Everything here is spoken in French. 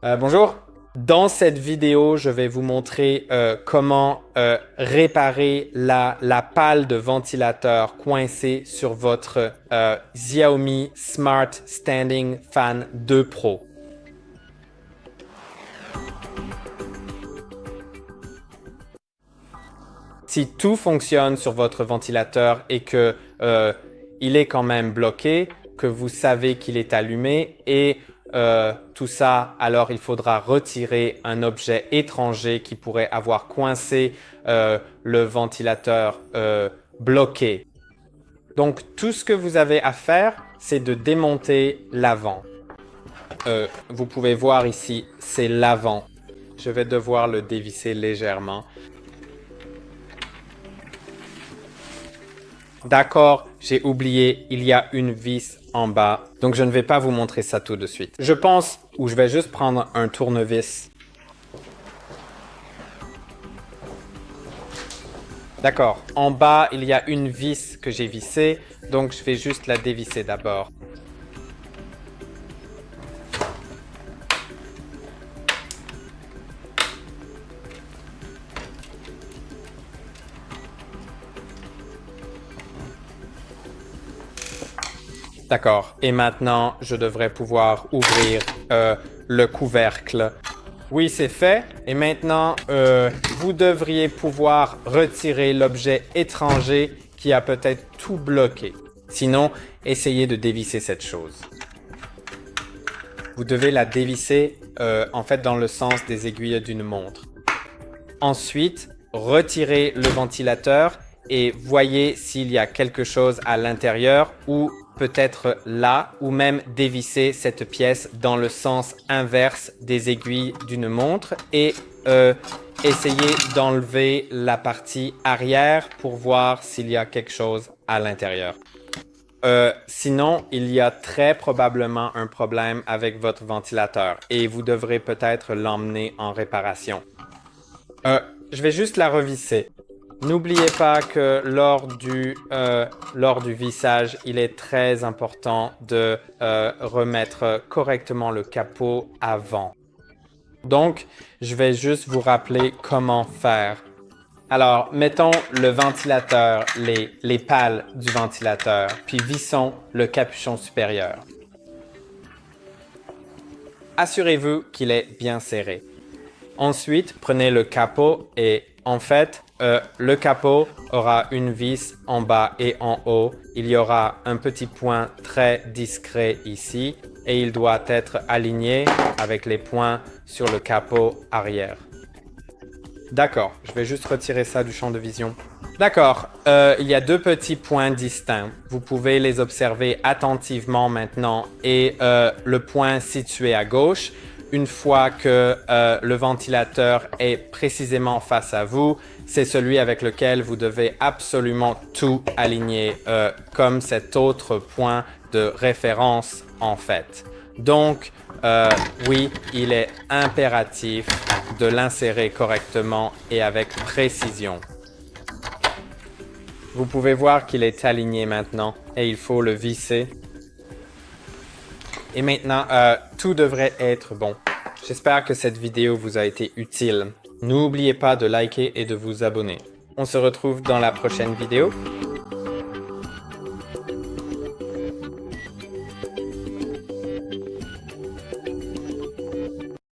Bonjour. Dans cette vidéo, je vais vous montrer comment réparer la pale de ventilateur coincée sur votre Xiaomi Smart Standing Fan 2 Pro. Si tout fonctionne sur votre ventilateur et que il est quand même bloqué, que vous savez qu'il est allumé et tout ça, alors il faudra retirer un objet étranger qui pourrait avoir coincé le ventilateur bloqué. Donc tout ce que vous avez à faire, c'est de démonter l'avant. Vous pouvez voir ici, c'est l'avant. Je vais devoir le dévisser légèrement. D'accord, j'ai oublié, il y a une vis en bas, donc je ne vais pas vous montrer ça tout de suite. Je pense, ou je vais juste prendre un tournevis. D'accord, en bas, il y a une vis que j'ai vissée, donc je vais juste la dévisser d'abord. D'accord, et maintenant, je devrais pouvoir ouvrir le couvercle. Oui, c'est fait. Et maintenant, vous devriez pouvoir retirer l'objet étranger qui a peut-être tout bloqué. Sinon, essayez de dévisser cette chose. Vous devez la dévisser en fait dans le sens des aiguilles d'une montre. Ensuite, retirez le ventilateur et voyez s'il y a quelque chose à l'intérieur ou peut-être là, ou même dévisser cette pièce dans le sens inverse des aiguilles d'une montre et essayez d'enlever la partie arrière pour voir s'il y a quelque chose à l'intérieur. Sinon, il y a très probablement un problème avec votre ventilateur et vous devrez peut-être l'emmener en réparation. Je vais juste la revisser. N'oubliez pas que lors du vissage, il est très important de remettre correctement le capot avant. Donc, je vais juste vous rappeler comment faire. Alors, mettons le ventilateur, les pales du ventilateur, puis vissons le capuchon supérieur. Assurez-vous qu'il est bien serré. Ensuite, prenez le capot et en fait, le capot aura une vis en bas et en haut. Il y aura un petit point très discret ici et il doit être aligné avec les points sur le capot arrière. D'accord, je vais juste retirer ça du champ de vision. D'accord, il y a deux petits points distincts. Vous pouvez les observer attentivement maintenant et le point situé à gauche. Une fois que le ventilateur est précisément face à vous, c'est celui avec lequel vous devez absolument tout aligner, comme cet autre point de référence en fait. Donc, oui, il est impératif de l'insérer correctement et avec précision. Vous pouvez voir qu'il est aligné maintenant et il faut le visser. Et maintenant, tout devrait être bon. J'espère que cette vidéo vous a été utile. N'oubliez pas de liker et de vous abonner. On se retrouve dans la prochaine vidéo.